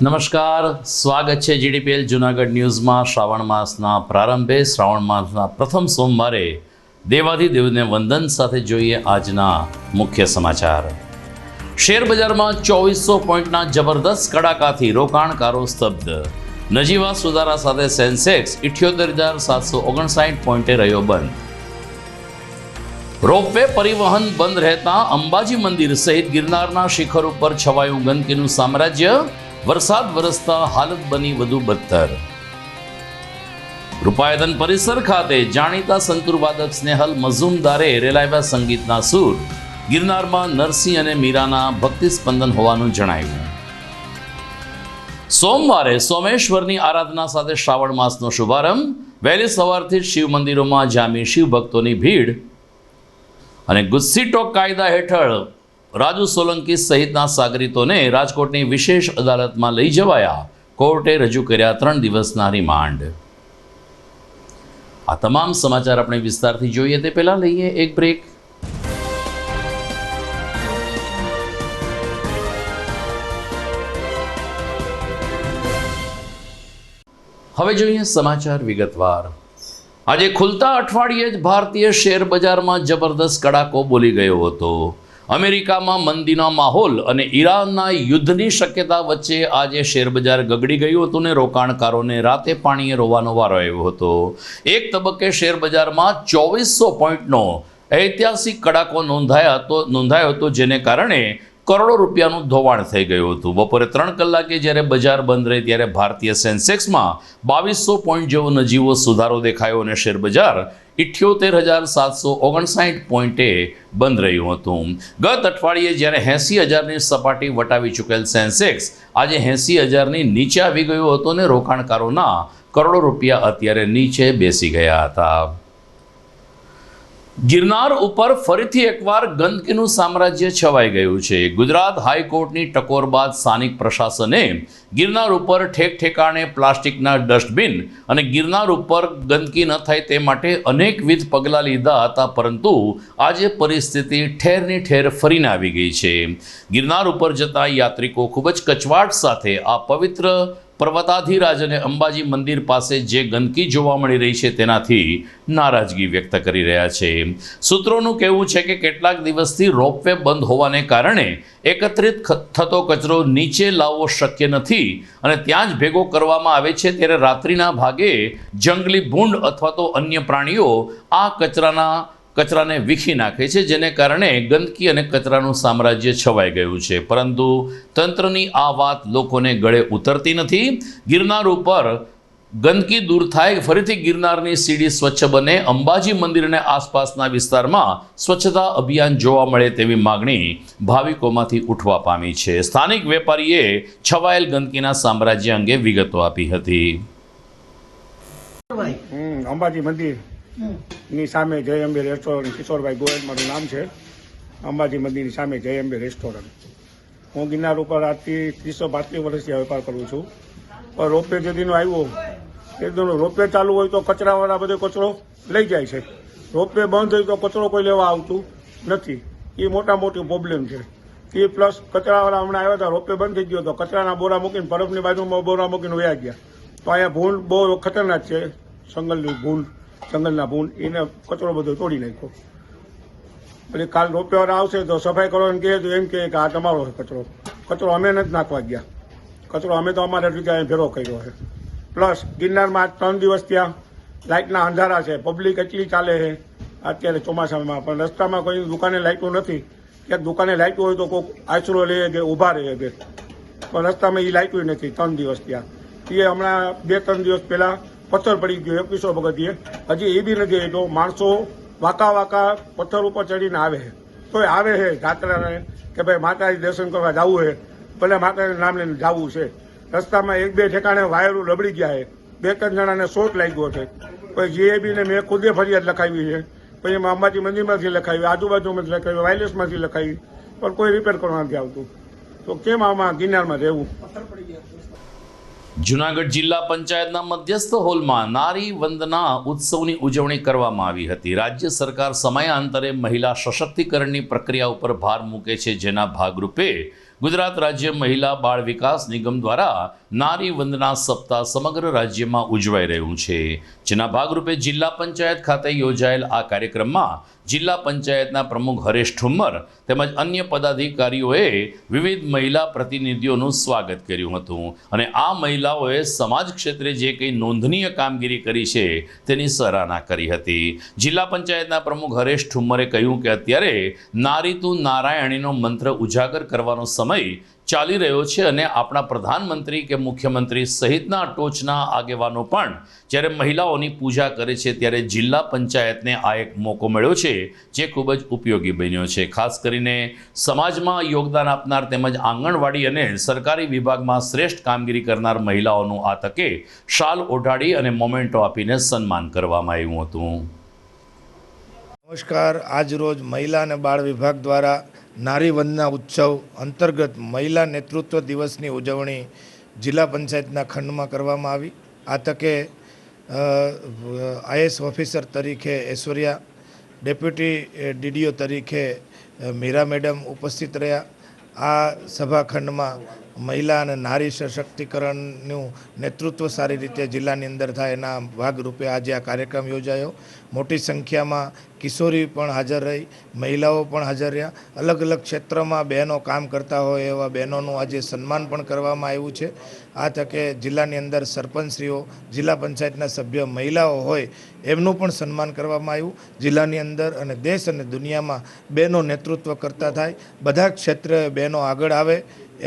નમસ્કાર, સ્વાગત છે જીડીપીએલ જૂનાગઢ ન્યૂઝમાં। શ્રાવણ માસના પ્રારંભે શ્રાવણ માસના પ્રથમ સોમવારે દેવાધિદેવને વંદન સાથે જોઈએ આજના મુખ્ય સમાચાર। શેર બજારમાં 2400 પોઈન્ટના જબરદસ્ત કડાકાથી રોકાણકારો સ્તબ્ધ। નજીવા સુધારા સાથે સેન્સેક્સ 78,759 પોઈન્ટે રહ્યો બંધ। રોપવે પરિવહન બંધ રહેતા અંબાજી મંદિર સહિત ગિરનારના શિખર ઉપર છવાયું ગંદકીનું સામ્રાજ્ય। વરસાદ વરસતા હાલત બની વધુ બદતર। રૂપાયતન પરિસર ખાતે જાણીતા સંતૂરવાદક સ્નેહલ મઝુમદારે રેલાવ્યા સંગીતના સૂર। ગિરનારમાં નરસિંહ અને મીરાના ભક્તિ સ્પંદન હોવાનું જણાવ્યું। સોમવારે સોમેશ્વરની આરાધના સાથે શ્રાવણ માસનો શુભારંભ। વહેલી સવારથી જ શિવ મંદિરોમાં જામી શિવ ભક્તોની ભીડ। અને ગુસ્સીટોક કાયદા હેઠળ રાજુ સોલંકી સહિતના સાગરીતોને રાજકોટની વિશેષ અદાલતમાં લઈ જવાયા। કોર્ટે રજૂ કર્યા 3 દિવસના રિમાન્ડ। આ તમામ સમાચાર આપણે વિસ્તારથી જોઈએ તે પહેલા લઈએ એક બ્રેક। હવે જોઈએ સમાચાર વિગતવાર। આજે ખુલતા અઠવાડિયે જ ભારતીય શેર બજારમાં જબરદસ્ત કડાકો બોલી ગયો હતો। અમેરિકામાં મંદીનો માહોલ અને ઈરાનના યુદ્ધની શક્યતા વચ્ચે આજે શેરબજાર ગગડી ગયું હતું ને રોકાણકારોને રાતે પાણીએ રોવાનો વારો આવ્યો હતો। એક તબક્કે શેરબજારમાં 2400 પોઈન્ટનો ઐતિહાસિક કડાકો નોંધાયો હતો, જેને કારણે કરોડો રૂપિયાનું ધોવાણ થઈ ગયું હતું। બપોરે 3 કલાકે જ્યારે બજાર બંધ રહી ત્યારે ભારતીય સેન્સેક્સમાં 2200 પોઈન્ટ જેવો નજીવો સુધારો દેખાયો અને શેરબજાર 78,759 પોઈન્ટે બંધ રહ્યું હતું। ગત અઠવાડિયે જ્યારે 80,000ની સપાટી વટાવી ચૂકેલ સેન્સેક્સ આજે 80,000ની નીચે આવી ગયો હતો અને રોકાણકારોના કરોડો રૂપિયા અત્યારે નીચે બેસી ગયા હતા। ગિરનાર ઉપર ફરીથી એકવાર ગંદકીનું સામ્રાજ્ય છવાઈ ગયું છે। ગુજરાત હાઈકોર્ટની ટકોર બાદ સ્થાનિક પ્રશાસને ગિરનાર ઉપર ઠેક ઠેકાણે પ્લાસ્ટિકના ડસ્ટબિન અને ગિરનાર ઉપર ગંદકી ન થાય તે માટે અનેકવિધ પગલાં લીધા હતા, પરંતુ આજે પરિસ્થિતિ ઠેરની ઠેર ફરીને આવી ગઈ છે। ગિરનાર ઉપર જતા યાત્રિકો ખૂબ જ કચવાટ સાથે આ પવિત્ર પર્વતાધિરાજ અને અંબાજી મંદિર પાસે જે ગંદકી જોવા મળી રહી છે તેનાથી નારાજગી વ્યક્ત કરી રહ્યા છે। સૂત્રોનું કહેવું છે કે કેટલાક દિવસથી રોપવે બંધ હોવાને કારણે એકત્રિત થતો કચરો નીચે લાવવો શક્ય નથી અને ત્યાં જ ભેગો કરવામાં આવે છે, ત્યારે રાત્રિના ભાગે જંગલી ભૂંડ અથવા તો અન્ય પ્રાણીઓ આ કચરાને વીખી નાખે છે, જેને કારણે ગંદકી અને કચરાનું સામ્રાજ્ય છવાઈ ગયું છે। પરંતુ તંત્રની આ વાત લોકોને ગળે ઉતરતી નથી। ગિરનાર ઉપર ગંદકી દૂર થાય, ફરીથી ગિરનારની સીડી સ્વચ્છ બને, અંબાજી મંદિર અને આસપાસના વિસ્તારમાં સ્વચ્છતા અભિયાન જોવા મળે તેવી માગણી ભાવિકોમાંથી ઉઠવા પામી છે। સ્થાનિક વેપારીએ છવાયેલ ગંદકીના સામ્રાજ્ય અંગે વિગતો આપી હતી। અંબાજી મંદિર ની સામે જય અંબે રેસ્ટોરન્ટ, કિશોરભાઈ ગોયલ મારું નામ છે। અંબાજી મંદિરની સામે જય અંબે રેસ્ટોરન્ટ। હું ગિરનાર ઉપર આજથી 30-35 વર્ષથી વેપાર કરું છું, પણ રોપવે જે દિનો આવ્યો એ દિનો રોપવે ચાલુ હોય તો કચરાવાળા બધો કચરો લઈ જાય છે, રોપવે બંધ હોય તો કચરો કોઈ લેવા આવતું નથી। એ મોટી પ્રોબ્લેમ છે। એ પ્લસ કચરાવાળા હમણાં આવ્યા હતા, રોપવે બંધ થઈ ગયો તો કચરાના બોરા મૂકીને પરબની બાજુમાં બોરા મૂકીને વયા ગયા। તો અહીંયા ભૂંડ બહુ ખતરનાક છે, જંગલના ભૂંડ એને કચરો બધો તોડી નાખ્યો। પછી કાલ રોપવેવાળા આવશે તો સફાઈ કરવાનું કહે તો એમ કહે કે આ તમારો કચરો અમે નથી નાખવા ગયા, કચરો અમે તો અમારા જગ્યાએ ભેરો કર્યો છે। પ્લસ ગિરનારમાં 3 દિવસ ત્યાં લાઇટના અંધારા છે, પબ્લિક એટલી ચાલે છે અત્યારે ચોમાસામાં, પણ રસ્તામાં કોઈ દુકાને લાઇટો નથી। ક્યાંક દુકાને લાઇટો હોય તો કોઈ આશરો લે કે ઊભા રહે કે, પણ રસ્તામાં એ લાઇટો નથી 3 દિવસ ત્યાં। એ હમણાં 2-3 દિવસ પહેલાં પથ્થર પડી ગયો 2100 પગથિયે, હજી એ બી નથી તો માણસો વાંકા પથ્થર ઉપર ચડીને આવે છે, તોય આવે છે જાત્રાને કે ભાઈ માતાજી દર્શન કરવા જવું છે, ભલે માતાજીનું નામ લઈને જવું છે। રસ્તામાં 1-2 ઠેકાણે વાયરો રબડી ગયા છે, 2-3 જણાને શોટ લાગ્યો છે। પછી જીએબીને મેં ખુદે ફરિયાદ લખાવી છે, પછી એમાં અંબાજી મંદિરમાંથી લખાવી, આજુબાજુમાંથી લખાવી, વાયરલેસમાંથી લખાવી, પણ કોઈ રિપેર કરવા નથી આવતું। તો કેમ આમાં ગિરનારમાં રહેવું? જૂનાગઢ જિલ્લા પંચાયતના મધ્યસ્થ હોલમાં નારી વંદના ઉત્સવની ઉજવણી કરવામાં આવી હતી। રાજ્ય સરકાર સમયાંતરે મહિલા સશક્તિકરણની પ્રક્રિયા ઉપર ભાર મૂકે છે, જેના ભાગરૂપે ગુજરાત રાજ્ય મહિલા બાળ વિકાસ નિગમ દ્વારા નારી વંદના સપ્તાહ સમગ્ર રાજ્યમાં ઉજવાઈ રહ્યું છે, જેના ભાગરૂપે જિલ્લા પંચાયત ખાતે યોજાયેલ આ કાર્યક્રમમાં જિલ્લા પંચાયતના પ્રમુખ હરેશ ઠુમ્મર તેમજ અન્ય પદાધિકારીઓએ વિવિધ મહિલા પ્રતિનિધિઓનું સ્વાગત કર્યું હતું અને આ મહિલાઓએ સમાજ ક્ષેત્રે જે કંઈ નોંધનીય કામગીરી કરી છે તેની સરાહના કરી હતી। જિલ્લા પંચાયતના પ્રમુખ હરેશ ઠુમ્મરે કહ્યું કે અત્યારે નારી તું નારાયણીનો મંત્ર ઉજાગર કરવાનો સમય ચાલી રહ્યો છે અને આપણા પ્રધાનમંત્રી કે મુખ્યમંત્રી સહિતના ટોચના આગેવાનો પણ જ્યારે મહિલાઓની પૂજા કરે છે ત્યારે જિલ્લા પંચાયતને આ એક મોકો મળ્યો છે જે ખૂબ જ ઉપયોગી બન્યો છે। ખાસ કરીને સમાજમાં યોગદાન આપનાર તેમજ આંગણવાડી અને સરકારી વિભાગમાં શ્રેષ્ઠ કામગીરી કરનાર મહિલાઓનું આ તકે શાલ ઓઢાડી અને મોમેન્ટો આપીને સન્માન કરવામાં આવ્યું હતું। નમસ્કાર। આજ રોજ મહિલા અને બાળ વિભાગ દ્વારા નારી વંદના ઉત્સવ અંતર્ગત મહિલા નેતૃત્વ દિવસની ઉજવણી જિલ્લા પંચાયતના ખંડમાં કરવામાં આવી। આ તકે આઈએસ ઓફિસર તરીકે ઐશ્વર્યા, ડેપ્યુટી ડીડીઓ તરીકે મીરા મેડમ ઉપસ્થિત રહ્યા। આ સભાખંડમાં મહિલા અને નારી સશક્તિકરણનું નેતૃત્વ સારી રીતે જિલ્લાની અંદર થાય એના ભાગરૂપે આજે આ કાર્યક્રમ યોજાયો। મોટી સંખ્યામાં કિશોરી પણ હાજર રહી, મહિલાઓ પણ હાજર રહ્યા। અલગ અલગ ક્ષેત્રમાં બહેનો કામ કરતા હોય એવા બહેનોનું આજે સન્માન પણ કરવામાં આવ્યું છે। આ તકે જિલ્લાની અંદર સરપંચશ્રીઓ, જિલ્લા પંચાયતના સભ્ય મહિલાઓ હોય એમનું પણ સન્માન કરવામાં આવ્યું। જિલ્લાની અંદર અને દેશ અને દુનિયામાં બહેનો નેતૃત્વ કરતા થાય, બધા ક્ષેત્રે બહેનો આગળ આવે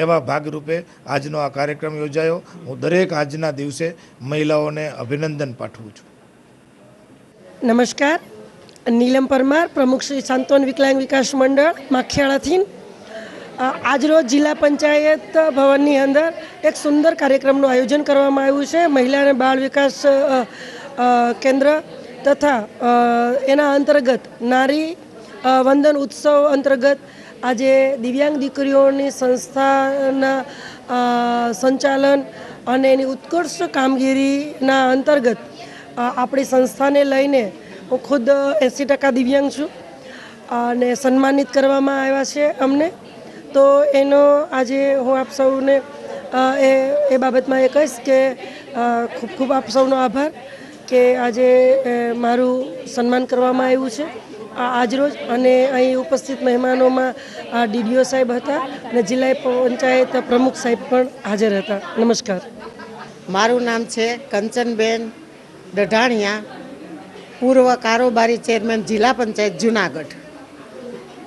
એવા ભાગરૂપે આજનો આ કાર્યક્રમ યોજાયો। હું દરેક આજના દિવસે મહિલાઓને અભિનંદન પાઠવું છું। નમસ્કાર। નીલમ પરમાર, પ્રમુખ શ્રી સાંત્વન વિકલાંગ વિકાસ મંડળ માખિયાળાથી। આજરોજ જિલ્લા પંચાયત ભવનની અંદર એક સુંદર કાર્યક્રમનું આયોજન કરવામાં આવ્યું છે। મહિલા અને બાળ વિકાસ કેન્દ્ર તથા એના અંતર્ગત નારી વંદન ઉત્સવ અંતર્ગત આજે દિવ્યાંગ દીકરીઓની સંસ્થાના સંચાલન અને એની ઉત્કૃષ્ટ કામગીરીના અંતર્ગત આપણી સંસ્થાને લઈને હું ખુદ 80% દિવ્યાંગ છું અને સન્માનિત કરવામાં આવ્યા છે અમને। તો એનો આજે હું આપ સૌને એ બાબતમાં એ કહીશ કે ખૂબ ખૂબ આપ સૌનો આભાર કે આજે મારું સન્માન કરવામાં આવ્યું છે આજરોજ। અને અહીં ઉપસ્થિત મહેમાનોમાં ડીડીઓ સાહેબ હતા અને જિલ્લા પંચાયત પ્રમુખ સાહેબ પણ હાજર હતા। નમસ્કાર। મારું નામ છે કંચનબેન ડઢાણિયા, પૂર્વ કારોબારી ચેરમેન જિલ્લા પંચાયત જુનાગઢ।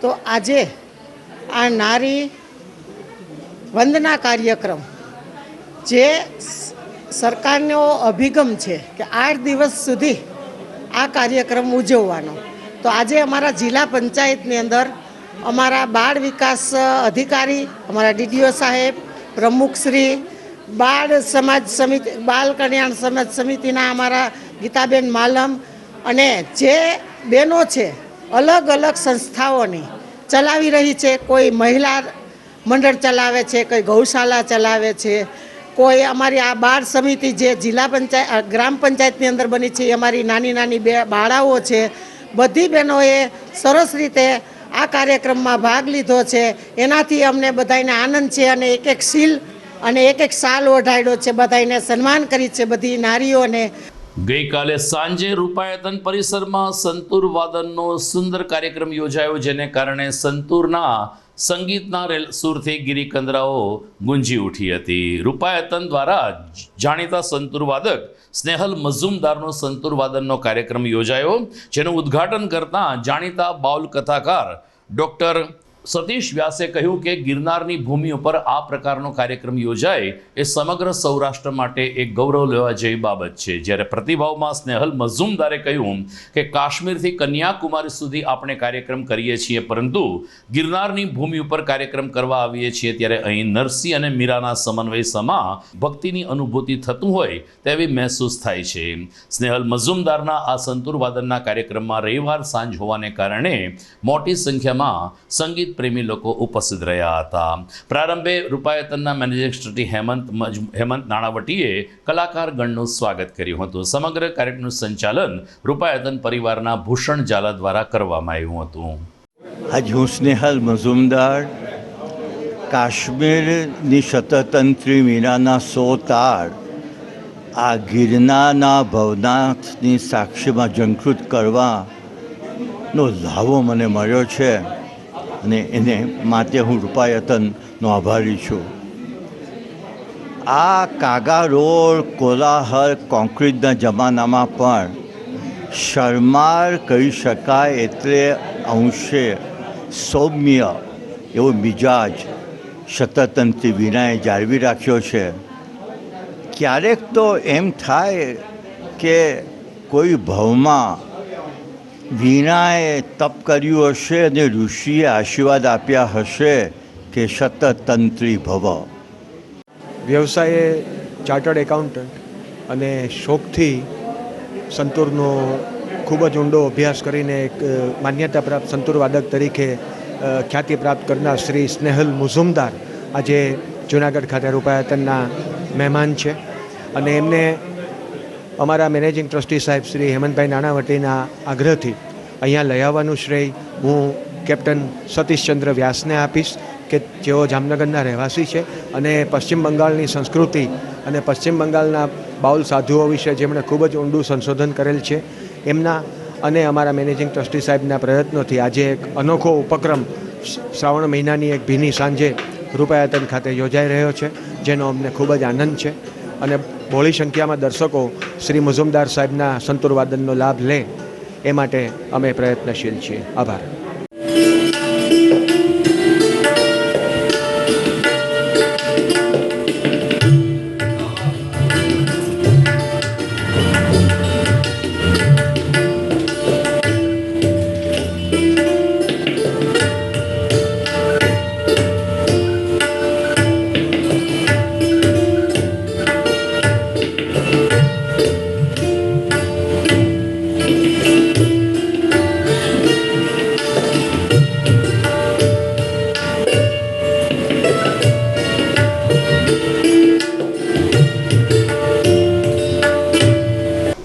તો આજે આ નારી વંદના કાર્યક્રમ જે સરકારનો અભિગમ છે કે 8 દિવસ સુધી આ કાર્યક્રમ ઉજવવાનો, તો આજે અમારા જિલ્લા પંચાયતની અંદર અમારા બાળ વિકાસ અધિકારી, અમારા ડીડીઓ સાહેબ, પ્રમુખશ્રી, બાળ સમાજ સમિતિ, બાળ કલ્યાણ સમાજ સમિતિના અમારા ગીતાબેન માલમ અને જે બહેનો છે અલગ અલગ સંસ્થાઓની ચલાવી રહી છે, કોઈ મહિલા મંડળ ચલાવે છે, કોઈ ગૌશાળા ચલાવે છે, કોઈ અમારી આ બાળ સમિતિ જે જિલ્લા પંચાયત ગ્રામ પંચાયતની અંદર બની છે, અમારી નાની નાની બાળાઓ છે, બધી બહેનોએ સરસ રીતે આ કાર્યક્રમમાં ભાગ લીધો છે। એનાથી અમને બધાને આનંદ છે અને એક એક સીલ અને એક એક સાલ ઓઢાડ્યો છે, બધાને સન્માન કરી છે બધી નારીઓને। ગઈકાલે સાંજે રૂપાયતન પરિસરમાં સંતૂર વાદનનો સુંદર કાર્યક્રમ યોજાયો, જેને કારણે સંતૂરના સંગીતના સુરથી ગિરિકંદરાઓ ગુંજી ઉઠી હતી। રૂપાયતન દ્વારા જાણીતા સંતૂર વાદક સ્નેહલ મઝુમદારનો સંતૂર વાદનનો કાર્યક્રમ યોજાયો, જેનું ઉદ્ઘાટન કરતા જાણીતા બાઉલ કથાકાર ડૉક્ટર સતીશ વ્યાસે કહ્યું કે ગિરનારની ભૂમિ ઉપર આ પ્રકારનો કાર્યક્રમ યોજાય એ સમગ્ર સૌરાષ્ટ્ર માટે એક ગૌરવ લેવા જેવી બાબત છે। જ્યારે પ્રતિભાવમાં સ્નેહલ મઝુમદારે કહ્યું કે કાશ્મીરથી કન્યાકુમારી સુધી આપણે કાર્યક્રમ કરીએ છીએ, પરંતુ ગિરનારની ભૂમિ ઉપર કાર્યક્રમ કરવા આવીએ છીએ ત્યારે અહીં નરસિંહ અને મીરાના સમન્વય સમા ભક્તિની અનુભૂતિ થતું હોય તેવી મહેસૂસ થાય છે। સ્નેહલ મઝુમદારના આ સંતૂર વાદનના કાર્યક્રમમાં રવિવાર સાંજ હોવાને કારણે મોટી સંખ્યામાં સંગીત પ્રેમી લોકો ઉપસ્થિત રહ્યા હતા। પ્રારંભે રૂપાયતનના મેનેજિંગ ટ્રસ્ટી હેમંત નાણાવટીએ કલાકારગણનું સ્વાગત કર્યું હતું। સમગ્ર કાર્યક્રમનું સંચાલન રૂપાયતન પરિવારના ભૂષણ ઝાલા દ્વારા કરવામાં આવ્યું હતું। આજ હું સ્નેહલ મઝુમદાર કાશ્મીરની શતતંત્રી મીરાના 100 તાર આ ગિરનારના ભવનાથની સાક્ષીમાં ઝંખૃત કરવાનો લાવો મને મળ્યો છે અને એને માટે હું રૂપાયતનનો આભારી છું. આ કાગા રોડ કોલાહલ કોન્ક્રીટના જમાનામાં પણ શરમાર કહી શકાય એટલે અંશે સૌમ્ય એવો મિજાજ શતતંત્રી વીણાએ જાળવી રાખ્યો છે. ક્યારેક તો એમ થાય કે કોઈ ભવમાં વીણાએ તપ કર્યું હશે અને ઋષિએ આશીર્વાદ આપ્યા હશે કે શતતંત્રી ભવ. વ્યવસાયે ચાર્ટર્ડ એકાઉન્ટન્ટ અને શોખથી સંતૂરનો ખૂબ જ ઊંડો અભ્યાસ કરીને એક માન્યતા પ્રાપ્ત સંતૂર વાદક તરીકે ખ્યાતિ પ્રાપ્ત કરનાર શ્રી સ્નેહલ મુઝુમદાર આજે જૂનાગઢ ખાતે રૂપાયતનના મહેમાન છે અને એમને અમારા મેનેજિંગ ટ્રસ્ટી સાહેબ શ્રી હેમંતભાઈ નાણાવટીના આગ્રહથી અહીંયા લઈ આવવાનું શ્રેય હું કેપ્ટન સતીશચંદ્ર વ્યાસને આપીશ કે જેઓ જામનગરના રહેવાસી છે અને પશ્ચિમ બંગાળની સંસ્કૃતિ અને પશ્ચિમ બંગાળના બાઉલ સાધુઓ વિશે જેમણે ખૂબ જ ઊંડું સંશોધન કરેલ છે એમના અને અમારા મેનેજિંગ ટ્રસ્ટી સાહેબના પ્રયત્નોથી આજે એક અનોખો ઉપક્રમ શ્રાવણ મહિનાની એક ભીની સાંજે રૂપાયતન ખાતે યોજાઈ રહ્યો છે, જેનો અમને ખૂબ જ આનંદ છે અને બહોળી સંખ્યામાં દર્શકો શ્રી મુઝુમદાર સાહેબના સંતૂર વાદનનો લાભ લે એ માટે અમે પ્રયત્નશીલ છીએ. આભાર.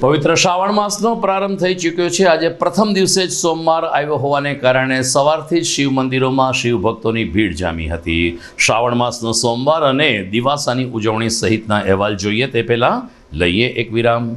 પવિત્ર શ્રાવણ માસનો પ્રારંભ થઈ ચૂક્યો છે. આજે પ્રથમ દિવસે જ સોમવાર આવ્યો હોવાને કારણે સવારથી જ શિવ મંદિરોમાં શિવ ભક્તોની ભીડ જામી હતી. શ્રાવણ માસનો સોમવાર અને દિવાસાની ઉજવણી સહિતના અહેવાલ જોઈએ તે પહેલાં લઈએ એક વિરામ.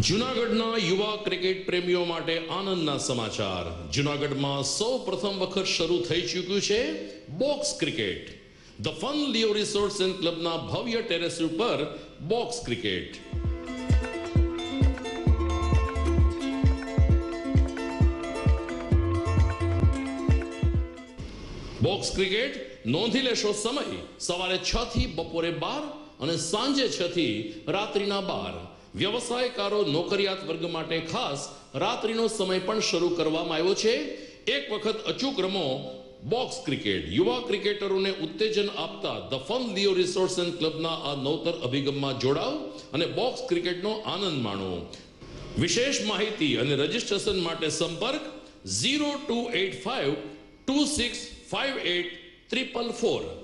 જૂનાગઢના યુવા ક્રિકેટ પ્રેમીઓ માટે આનંદના સમાચાર. જૂનાગઢમાં સૌ પ્રથમ વખત શરૂ થઈ ચૂક્યું છે box cricket. The Fun Leo Resorts and ક્લબના ભવ્ય ટેરેસ ઉપર બોક્સ ક્રિકેટ. બોક્સ ક્રિકેટ નોંધી લેશો સમય સવારે 6 થી બપોરે 12 અને સાંજે 6 થી રાત્રિના 12. વ્યવસાયકારો નોકરિયાત વર્ગ માટે ખાસ રાત્રિનો સમય પણ શરૂ કરવામાં આવ્યો છે. એક વખત અચૂક રમો બોક્સ ક્રિકેટ. યુવા ક્રિકેટરોને ઉત્તેજન આપતા the Fun Leo Resorts and ક્લબના આ નવતર અભિગમમાં જોડાઓ અને બોક્સ ક્રિકેટનો આનંદ માણો. વિશેષ માહિતી અને રજીસ્ટ્રેશન માટે સંપર્ક 0285 2658 444.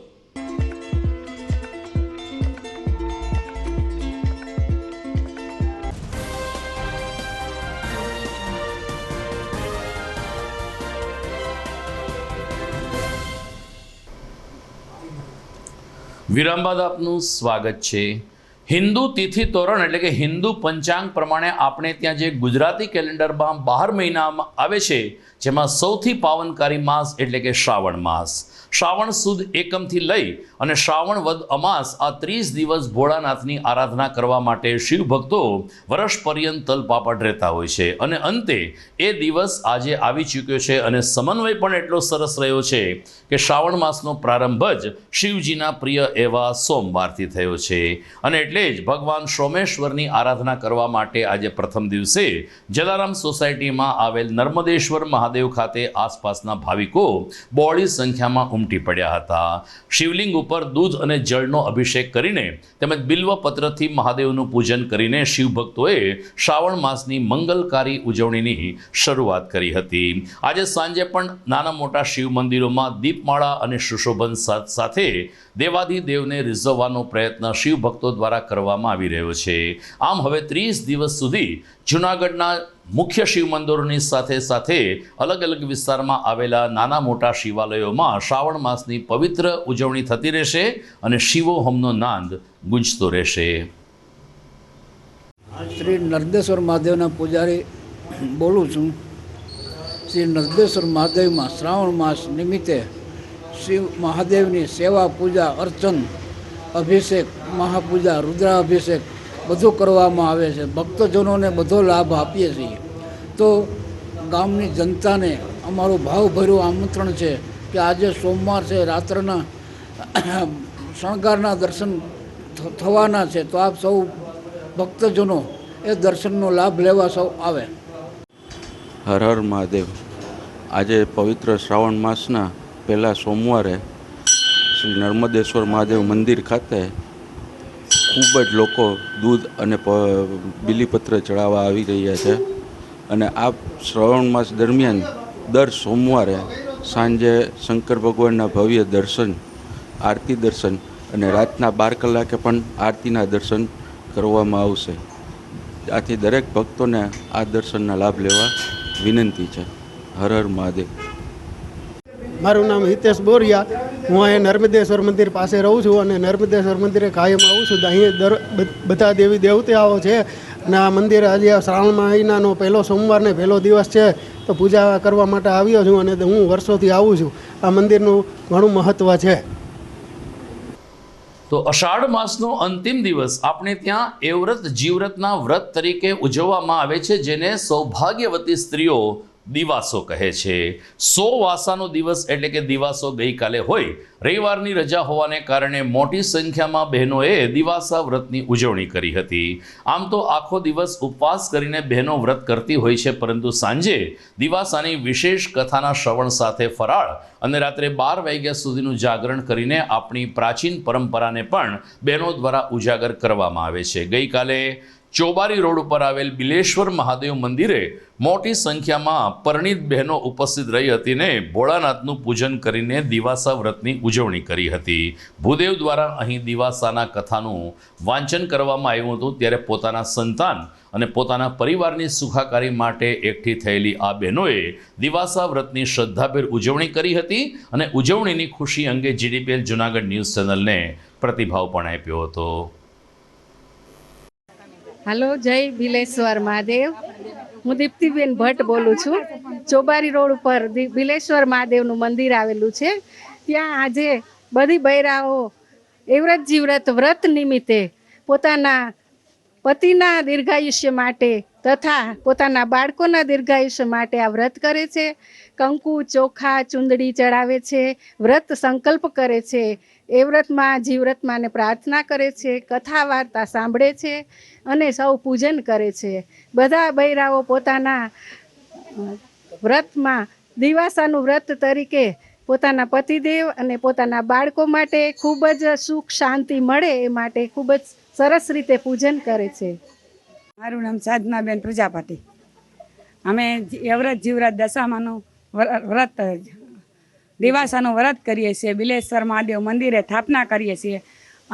વિરામ બાદ આપનું સ્વાગત છે. હિન્દુ તિથિ તોરણ એટલે કે હિન્દુ પંચાંગ પ્રમાણે આપણે ત્યાં જે ગુજરાતી કેલેન્ડરમાં 12 મહિનામાં આવે છે, જેમાં સૌથી પાવનકારી માસ એટલે કે શ્રાવણ માસ. શ્રાવણ સુદ એકમથી લઈ અને શ્રાવણ વદ અમાસ આ 30 દિવસ ભોળાનાથની આરાધના કરવા માટે શિવ ભક્તો વર્ષ પર્યંત તલપાપડ રહેતા હોય છે. અને અંતે એ દિવસ આજે આવી ચૂક્યો છે અને સમન્વય પણ એટલો સરસ રહ્યો છે કે શ્રાવણ માસનો પ્રારંભ જ શિવજીના પ્રિય એવા સોમવારથી થયો છે. અને એટલે જ ભગવાન સોમેશ્વરની આરાધના કરવા માટે આજે પ્રથમ દિવસે જલારામ સોસાયટીમાં આવેલ નર્મદેશ્વર મહાદેવ ખાતે આસપાસના ભાવિકો બહોળી સંખ્યામાં ઉમટી પડ્યા હતા. શિવલિંગ ઉપર દૂધ અને જળનો અભિષેક કરીને તેમજ બિલ્વપત્રથી મહાદેવનું પૂજન કરીને શિવભક્તોએ શ્રાવણ માસની મંગલકારી ઉજવણીની શરૂઆત કરી હતી. આજે સાંજે પણ નાના મોટા શિવ મંદિરોમાં દીપમાળા અને સુશોભન સાથે દેવાધિદેવને રીઝવવાનો પ્રયત્ન શિવભક્તો દ્વારા કરવામાં આવી રહ્યો છે. આમ હવે 30 દિવસ સુધી જૂનાગઢના મુખ્ય શિવ મંદિરોની સાથે સાથે અલગ અલગ વિસ્તારમાં આવેલા નાના મોટા શિવાલયોમાં શ્રાવણ માસની પવિત્ર ઉજવણી થતી રહેશે અને શિવોહમનો નાદ ગુંજતો રહેશે. શ્રી નર્મદેશ્વર મહાદેવના પૂજારી બોલું છું. શ્રી નર્મદેશ્વર મહાદેવમાં શ્રાવણ માસ નિમિત્તે શિવ મહાદેવની સેવા પૂજા અર્ચન અભિષેક મહાપૂજા રુદ્રાભિષેક બધું કરવામાં આવે છે. ભક્તજનોને બધો લાભ આપીએ છીએ. તો ગામની જનતાને અમારું ભાવભર્યું આમંત્રણ છે કે આજે સોમવાર છે, રાત્રના શણગારના દર્શન થવાના છે, તો આપ સૌ ભક્તજનો એ દર્શનનો લાભ લેવા સૌ આવે. હર હર મહાદેવ. આજે પવિત્ર શ્રાવણ માસના પહેલા સોમવારે શ્રી નર્મદેશ્વર મહાદેવ મંદિર ખાતે ખૂબ જ લોકો દૂધ અને બીલીપત્ર ચડાવવા આવી રહ્યા છે. અને આ શ્રાવણ માસ દરમિયાન દર સોમવારે સાંજે શંકર ભગવાનના ભવ્ય દર્શન, આરતી દર્શન અને રાતના 12 કલાકે પણ આરતીના દર્શન કરવામાં આવશે. આથી દરેક ભક્તોને આ દર્શનના લાભ લેવા વિનંતી છે. હર હર મહાદેવ. મારું નામ હિતેશ બોરિયા. હું અહીંયા નર્મદેશ્વર મંદિર પાસે રહું છું અને નર્મદેશ્વર મંદિરે કાયમ આવું છું. અહીં બધા દેવી દેવતાઓ છે અને આ મંદિર આજે શ્રાવણ મહિનાનો પહેલો સોમવાર ને પહેલો દિવસ છે, તો પૂજા કરવા માટે આવ્યો છું અને હું વર્ષોથી આવું છું. આ મંદિરનું ઘણું મહત્ત્વ છે. તો અષાઢ માસનો અંતિમ દિવસ આપણે ત્યાં એવ્રત જીવ્રતના વ્રત તરીકે ઉજવવામાં આવે છે, જેને સૌભાગ્યવતી સ્ત્રીઓ દિવાસો કહે છે. 100 વાસાનો દિવસ એટલે કે દિવાસો ગઈકાલે હોય. રવિવારની રજા હોવાને કારણે મોટી સંખ્યામાં બહેનોએ દિવાસા વ્રતની ઉજવણી કરી હતી. આમ તો આખો દિવસ ઉપવાસ કરીને બહેનો વ્રત કરતી હોય છે, પરંતુ સાંજે દિવાસાની વિશેષ કથાના શ્રવણ સાથે ફરાળ અને રાત્રે 12 વાગ્યા સુધીનું જાગરણ કરીને આપણી પ્રાચીન પરંપરાને પણ બહેનો દ્વારા ઉજાગર કરવામાં આવે છે. ગઈકાલે ચોબારી રોડ ઉપર આવેલ બિલેશ્વર મહાદેવ મંદિરે મોટી સંખ્યામાં પરણિત બહેનો ઉપસ્થિત રહી હતી ને ભોળાનાથનું પૂજન કરીને દિવાસા વ્રતની ઉજવણી કરી હતી. ભૂદેવ દ્વારા અહીં દિવાસાના કથાનું વાંચન કરવામાં આવ્યું હતું. ત્યારે પોતાના સંતાન અને પોતાના પરિવારની સુખાકારી માટે એકઠી થયેલી આ બહેનોએ દિવાસા વ્રતની શ્રદ્ધાભેર ઉજવણી કરી હતી અને ઉજવણીની ખુશી અંગે GDPL જૂનાગઢ ન્યૂઝ ચેનલને પ્રતિભાવ પણ આપ્યો હતો. હાલો, જય બિલેશ્વર મહાદેવ. હું દીપ્તિબેન ભટ્ટ બોલું છું. ચોબારી રોડ ઉપર બિલેશ્વર મહાદેવનું મંદિર આવેલું છે. ત્યાં આજે બધી બૈરાઓ એવ્રત જીવ્રત વ્રત નિમિત્તે પોતાના પતિના દીર્ઘાયુષ્ય માટે તથા પોતાના બાળકોના દીર્ઘાયુષ્ય માટે આ વ્રત કરે છે. કંકુ, ચોખા, ચૂંદડી ચડાવે છે, વ્રત સંકલ્પ કરે છે. એ વ્રતમાં જીવ્રતમાંને પ્રાર્થના કરે છે, કથા વાર્તા સાંભળે છે અને સૌ પૂજન કરે છે. બધા બૈરાઓ પોતાના વ્રતમાં દિવાસાનું વ્રત તરીકે પોતાના પતિદેવ અને પોતાના બાળકો માટે ખૂબ જ સુખ શાંતિ મળે એ માટે ખૂબ જ સરસ રીતે પૂજન કરે છે. મારું નામ સાધનાબેન પ્રજાપતિ. અમે એવ્રત જીવ્રત દશામાનું વ્રત દિવાસાનું વ્રત કરીએ છીએ. બિલેશ્વર મહાદેવ મંદિરે સ્થાપના કરીએ છીએ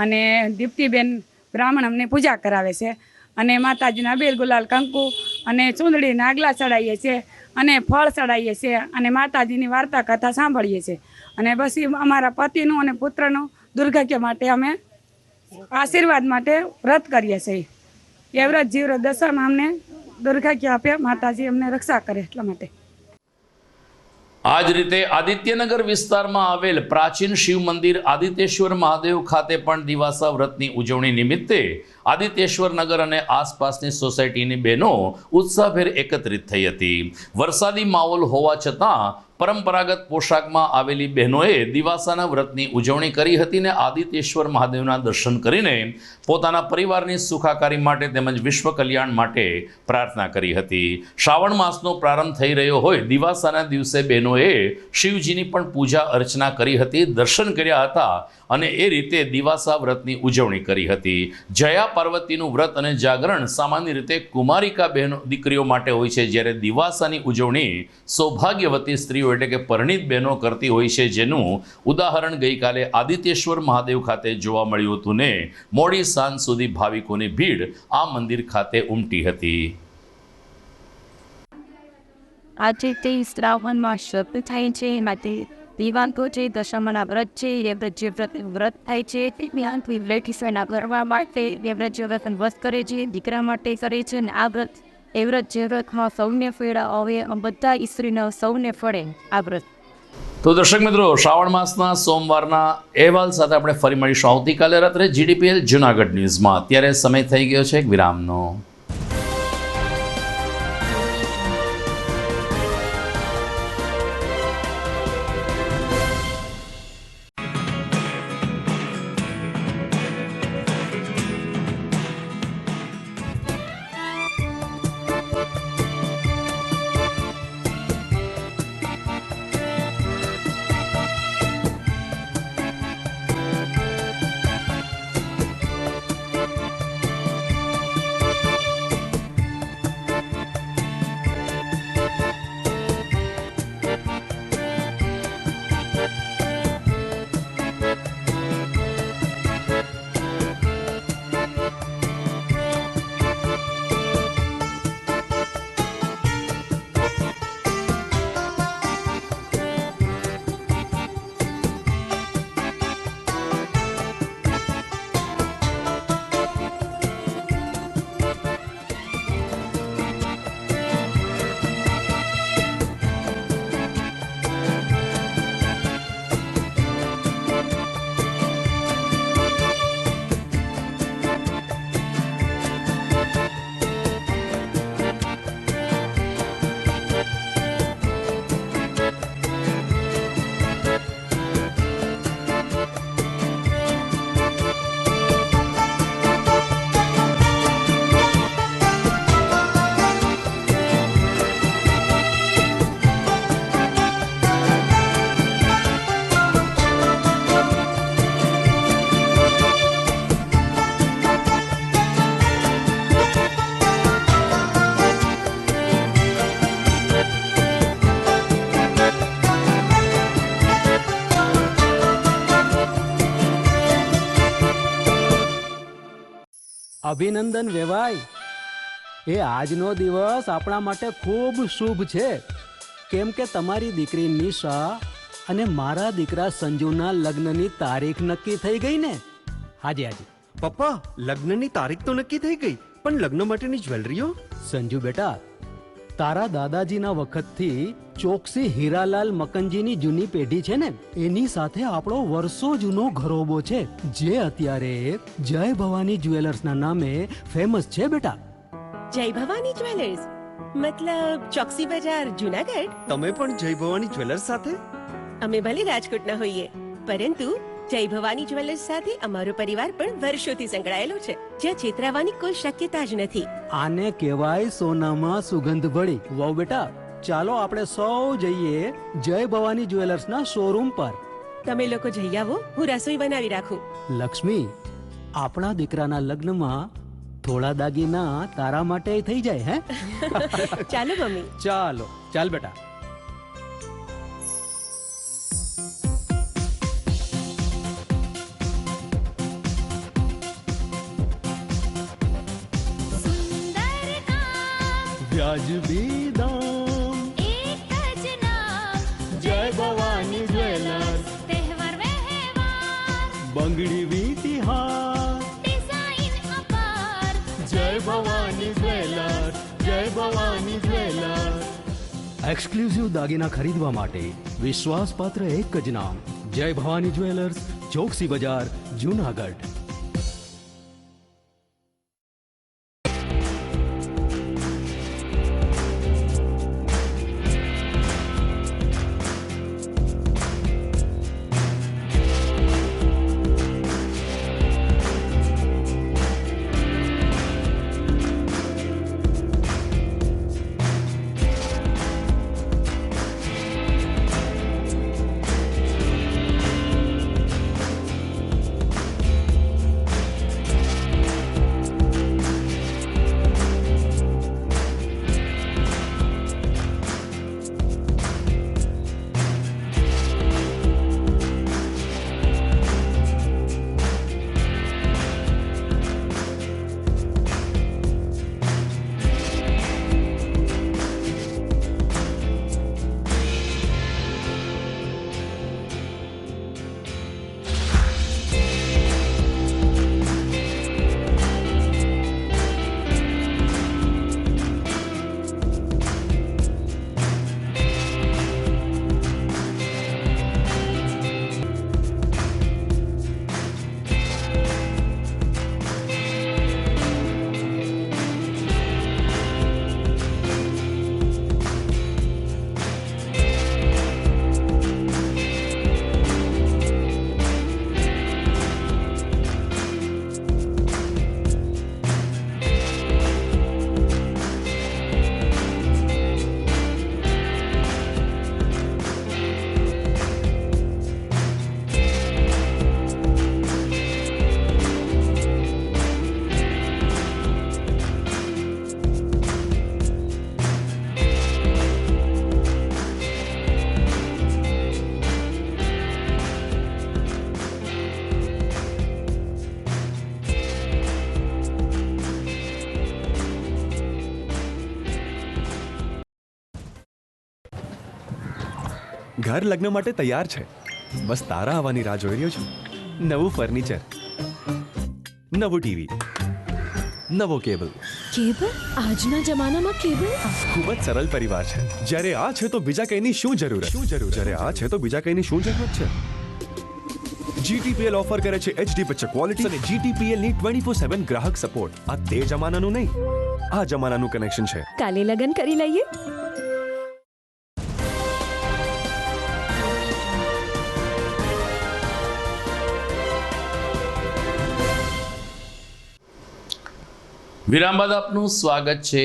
અને દીપ્તિબેન બ્રાહ્મણ અમને પૂજા કરાવે છે અને માતાજીના બેલ ગુલાલ કંકુ અને ચૂંદડી નાગલા ચડાવીએ છીએ અને ફળ ચડાવીએ છીએ અને માતાજીની વાર્તા કથા સાંભળીએ છીએ અને પછી અમારા પતિનું અને પુત્રનું દુર્ભાગ્ય માટે અમે આશીર્વાદ માટે વ્રત કરીએ છીએ. એ વ્રત જીવરત દશામાં અમને દુર્ભાગ્ય આપે, માતાજી અમને રક્ષા કરે એટલા માટે. આ જ રીતે આદિત્યનગર વિસ્તારમાં આવેલ પ્રાચીન શિવ મંદિર આદિત્યેશ્વર મહાદેવ ખાતે પણ દિવાસા વ્રતની ઉજવણી નિમિત્તે આદિત્યેશ્વર નગર અને આસપાસની સોસાયટીની બહેનો ઉત્સાહભેર એકત્રિત થઈ હતી. વરસાદી માહોલ હોવા છતાં પરંપરાગત પોશાકમાં આવેલી બહેનોએ દિવાસાના વ્રતની ઉજવણી કરી હતી ને આદિત્યેશ્વર મહાદેવના દર્શન કરીને પોતાના પરિવારની સુખાકારી માટે તેમજ વિશ્વ કલ્યાણ માટે પ્રાર્થના કરી હતી. શ્રાવણ માસનો પ્રારંભ થઈ રહ્યો હોય દિવાસાના દિવસે બહેનોએ શિવજીની પણ પૂજા અર્ચના કરી હતી, દર્શન કર્યા હતા અને એ રીતે દિવાસા વ્રતની ઉજવણી કરી હતી. જયા પાર્વતીનું વ્રત અને જાગરણ સામાન્ય રીતે કુમારિકા બહેનો દીકરીઓ માટે હોય છે, જ્યારે દિવાસાની ઉજવણી સૌભાગ્યવતી સ્ત્રીઓ એટલે કે પરિણીત બહેનો કરતી હોય છે, જેનું ઉદાહરણ ગઈકાલે આદિત્યેશ્વર મહાદેવ ખાતે જોવા મળ્યું હતું ને મોડી સાંજ સુધી ભાવિકોની ભીડ આ મંદિર ખાતે ઉમટી હતી. આજે તે શ્રાવણમાં શબ્દ થાય છે, માટે દિવાંતો છે, દશામાના વ્રત છે, એ વ્રત જે વ્રત થાય છે તે લેડીસોના કરવા માટે એ વ્રત જે વ્રત વસ્ત કરે છે, દીકરા માટે કરે છે. અને આ વ્રત એ વ્રત જે વ્રતમાં સૌને ફેરા આવે, બધા ઈશ્વરીને સૌને ફળે આ વ્રત. તો દર્શક મિત્રો, શ્રાવણ માસના સોમવારના અહેવાલ સાથે આપણે ફરી મળીશું આવતીકાલે રાત્રે GDPL જુનાગઢ ન્યૂઝમાં. અત્યારે સમય થઈ ગયો છે એક વિરામનો. અભિનંદન વેવાય. એ આજનો દિવસ આપણા માટે ખૂબ શુભ છે, કેમ કે તમારી દીકરી નિશા અને મારા દીકરા સંજુના લગ્નની તારીખ નક્કી થઈ ગઈ ને. હાજી હાજી પપ્પા, લગ્નની તારીખ તો નક્કી થઈ ગઈ, પણ લગ્ન માટેની જ્વેલરીઓ? સંજુ બેટા, તારા દાદાજીના વખતથી ચોકસી હીરાલાલ મકનજીની જૂની પેઢી છે ને, એની સાથે આપણો વર્ષો જૂનો ઘરોબો છે, જે અત્યારે જય ભવાની જ્વેલર્સના નામે ફેમસ છે બેટા. જય ભવાની જ્વેલર્સ મતલબ ચોકસી બજાર જુનાગઢ? તમે પણ જય ભવાની જ્વેલર્સ સાથે? અમે ભલે રાજકોટના હોઈએ, પરંતુ જય ભવાની જ્વેલર્સ સાથે અમારો પરિવાર પણ વર્ષોથી સંકળાયેલો છે, જ્યાં છેતરાવાની કોઈ શક્યતા જ નથી. આને કહેવાય સોનામાં સુગંધ ભળી. વાવ બેટા, ચાલો આપણે સૌ જઈએ જય ભવાની જ્વેલર્સના શોરૂમ પર. તમે લોકો જઈ આવો, હું રસોઈ બનાવી રાખું. લક્ષ્મી, આપણા દીકરાના લગ્નમાં થોડા દાગીના તારા માટે થઈ જાય. હે ચાલો મમ્મી. ચાલો ચાલ બેટા. વ્યાજબી દામ, એક જ નામ, જય ભવાની જ્વેલર્સ. તહેવાર વ્યવહાર, બંગડી વીટી હાર, એક્સક્લુઝિવ દાગીના ખરીદવા માટે વિશ્વાસપાત્ર એક જ નામ, જય ભવાની જ્વેલર્સ, ચોકસી બજાર, જૂનાગઢ. ઘર લગ્ન માટે તૈયાર છે, બસ તારા આવવાની રાહ જોઈ રહ્યો છું. નવું ફર્નિચર, નવું ટીવી, નવો કેબલ. કેબલ? આજના જમાનામાં કેબલ? ખૂબ જ સરળ પરિવાર છે. જ્યારે આ છે તો બીજા કંઈની શું જરૂર? જ્યારે આ છે તો બીજા કંઈની શું જરૂરત છે? GTPL ઓફર કરે છે HD પિક્ચર ક્વોલિટી અને GTPL ની 24/7 ગ્રાહક સપોર્ટ. આ તે જમાનાનું નહીં, આ જમાનાનું કનેક્શન છે. કાલે લગન કરી લઈએ. વિરામ બાદ આપનું સ્વાગત છે.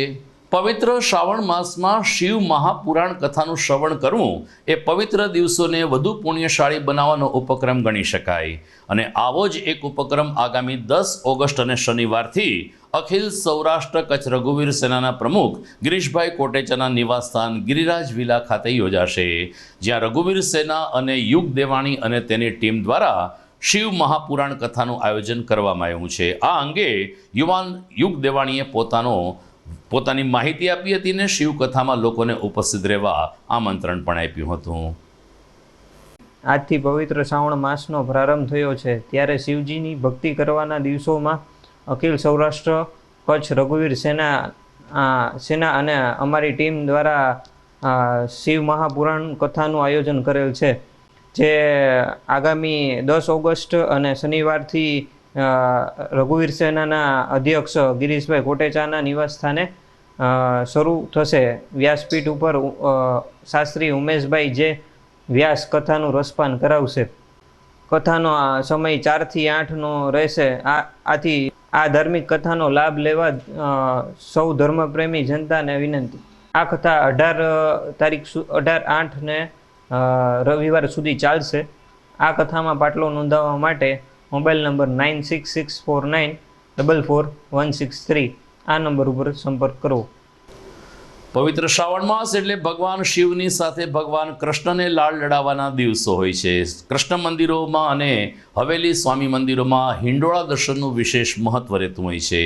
પવિત્ર શ્રાવણ માસમાં શિવ મહાપુરાણ કથાનું શ્રવણ કરવું એ પવિત્ર દિવસોને વધુ પુણ્યશાળી બનાવવાનો ઉપક્રમ ગણી શકાય. અને આવો જ એક ઉપક્રમ આગામી 10 ઓગસ્ટ અને શનિવારથી અખિલ સૌરાષ્ટ્ર કચ્છ રઘુવીર સેનાના પ્રમુખ ગિરીશભાઈ કોટેચાના નિવાસસ્થાન ગિરિરાજ વિલા ખાતે યોજાશે, જ્યાં રઘુવીર સેના અને યુગ દેવાણી અને તેની ટીમ દ્વારા શિવ મહાપુરાણ કથાનું આયોજન કરવામાં આવ્યું છે. આ અંગે યુવાન યુગ દેવાણીએ પોતાની માહિતી આપી હતી અને શિવ કથામાં લોકોને ઉપસ્થિત રહેવા આમંત્રણ પણ આપ્યું હતું. આજથી પવિત્ર શ્રાવણ માસનો પ્રારંભ થયો છે, ત્યારે શિવજીની ભક્તિ કરવાના દિવસોમાં અખિલ સૌરાષ્ટ્ર કચ્છ રઘુવીર સેના અને અમારી ટીમ દ્વારા શિવ મહાપુરાણ કથાનું આયોજન કરેલ છે, જે આગામી 10 ઓગસ્ટ અને શનિવારથી રઘુવીર સેનાના અધ્યક્ષ ગિરીશભાઈ કોટેચાના નિવાસ સ્થાને શરૂ થશે. વ્યાસપીઠ ઉપર શાસ્ત્રી ઉમેશભાઈ જે વ્યાસ કથાનું રસપાન કરાવશે. કથાનો સમય 4 થી 8નો રહેશે. આથી આ ધાર્મિક કથાનો લાભ લેવા સૌ ધર્મપ્રેમી જનતાને વિનંતી. આ કથા 18/8 ને રવિવાર સુધી ચાલશે. આ કથામાં પાટલો નોંધાવવા માટે મોબાઈલ નંબર 9664944163 આ નંબર ઉપર સંપર્ક કરો. પવિત્ર શ્રાવણ માસ એટલે ભગવાન શિવની સાથે ભગવાન કૃષ્ણને લાડ લડાવવાના દિવસો હોય છે. કૃષ્ણ મંદિરોમાં અને હવેલી સ્વામી મંદિરોમાં હિંડોળા દર્શનનું વિશેષ મહત્વ રહેતું હોય છે.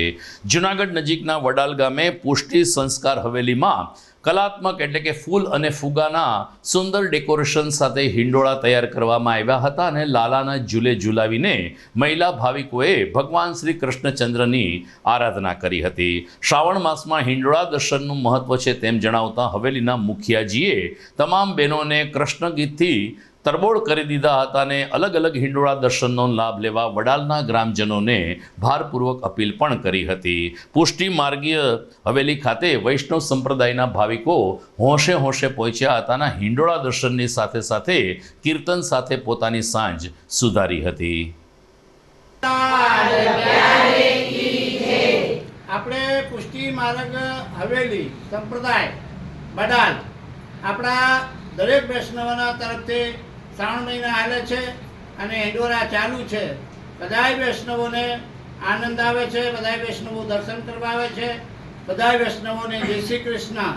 જૂનાગઢ નજીકના વડાલ ગામે પુષ્ટિ સંસ્કાર હવેલીમાં કલાત્મક એટલે કે ફૂલ અને ફુગાના સુંદર ડેકોરેશન સાથે હિંડોળા તૈયાર કરવામાં આવ્યા હતા અને લાલાના ઝૂલે ઝૂલાવીને મહિલા ભાવિકોએ ભગવાન શ્રી કૃષ્ણચંદ્રની આરાધના કરી હતી. શ્રાવણ માસમાં હિંડોળા દર્શનનું મહત્વ છે તેમ જણાવતા હવેલીના મુખિયાજીએ તમામ બહેનોને કૃષ્ણ ગીતથી તરબોળ કરી દીધા હતા અને અલગ અલગ હિંડોળા દર્શનનો લાભ લેવા વડાલના ગ્રામજનોને ભારપૂર્વક અપીલ પણ કરી હતી. પુષ્ટિ માર્ગીય હવેલી ખાતે વૈષ્ણવ સંપ્રદાયના ભાવિકો હોંશે હોંશે પહોંચ્યા હતા અને હિંડોળા દર્શનની સાથે સાથે કીર્તન સાથે પોતાની સાંજ સુધારી હતી. આપણે પુષ્ટિ માર્ગ હવેલી સંપ્રદાય વડાલ આપણા દરેક વૈષ્ણવના તરફથી શ્રાવણ મહિના હાલે છે અને હિંડોળા ચાલુ છે. બધાય વૈષ્ણવોને આનંદ આવે છે, બધાય વૈષ્ણવો દર્શન કરવા આવે છે. બધાય વૈષ્ણવોને જય શ્રી કૃષ્ણ.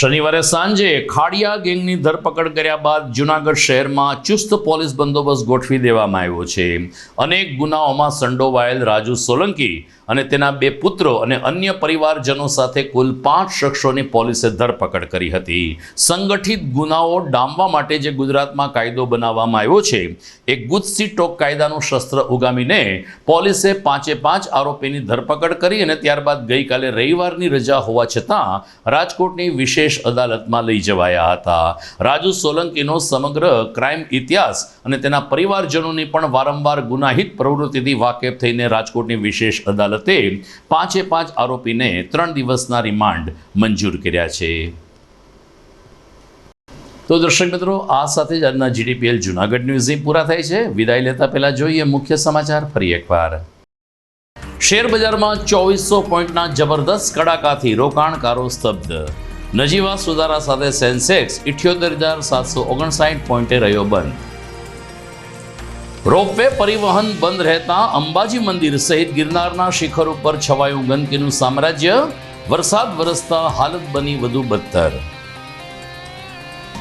શનિવારે સાંજે ખાડિયા ગેંગની ધરપકડ કર્યા બાદ જૂનાગઢ શહેરમાં ચુસ્ત પોલીસ બંદોબસ્ત ગોઠવી દેવામાં આવ્યો છે. અનેક ગુનાઓમાં સંડોવાયેલ રાજુ સોલંકી અને તેના 2 પુત્રો અને અન્ય પરિવારજનો સાથે કુલ 5 શખ્સોની પોલીસે ધરપકડ કરી હતી. સંગઠિત ગુનાઓ ડામવા માટે જે ગુજરાતમાં કાયદો બનાવવામાં આવ્યો છે એ ગુજસી ટોક કાયદાનું શસ્ત્ર ઉગામીને પોલીસે 5 આરોપીની ધરપકડ કરી અને ત્યારબાદ ગઈકાલે રવિવારની રજા હોવા છતાં રાજકોટની વિશેષ અદાલતમાં લઈ જવાયા હતા. રાજુ સોલંકીનો સમગ્ર ક્રાઇમ ઇતિહાસ અને તેના પરિવારજનોની પણ વારંવાર ગુનાહિત પ્રવૃત્તિથી વાકેફ થઈને રાજકોટની વિશેષ અદાલતે 5 આરોપીને 3 દિવસના રિમાન્ડ મંજૂર કર્યા છે. તો દર્શક મિત્રો, આ સાથે જ આજના GTPL જૂનાગઢ ન્યૂઝ પૂરા થાય છે. વિદાય લેતા પહેલા જોઈએ મુખ્ય સમાચાર ફરી એકવાર. શેર બજારમાં 2400 પોઈન્ટના જબરદસ્ત કડાકાથી રોકાણકારો સ્તબ્ધ. નજીવા સુધારા સાથે સેન્સેક્સ 78,759 પોઈન્ટે રહ્યો બંધ. રોપવે પરિવહન બંધ રહેતા અંબાજી મંદિર સહિત ગિરનારના શિખર ઉપર છવાયું ગંદકીનું સામ્રાજ્ય. વરસાદ વરસતા હાલત બની વધુ બદતર.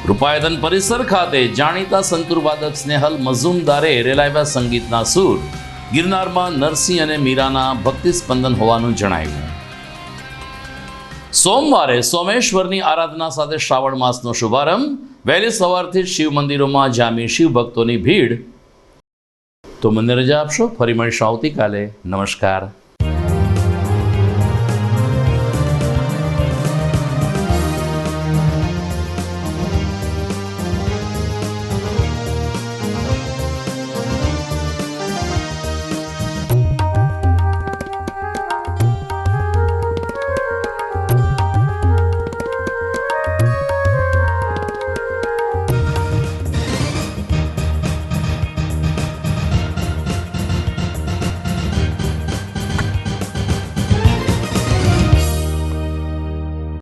રૂપાયતન પરિસર ખાતે જાણીતા સંતૂરવાદક સ્નેહલ મઝુમદારે રેલાવ્યા સંગીતના સૂર. ગિરનારમાં નરસિંહ અને મીરાના ભક્તિ સ્પંદન હોવાનું જણાવ્યું. સોમવારે સોમેશ્વરની આરાધના સાથે શ્રાવણ માસનો શુભારંભ. વહેલી સવારથી જ શિવ મંદિરોમાં જામી શિવ ભક્તોની ભીડ. તો મને રજા આપશો, ફરી મળીશું આવતીકાલે. નમસ્કાર.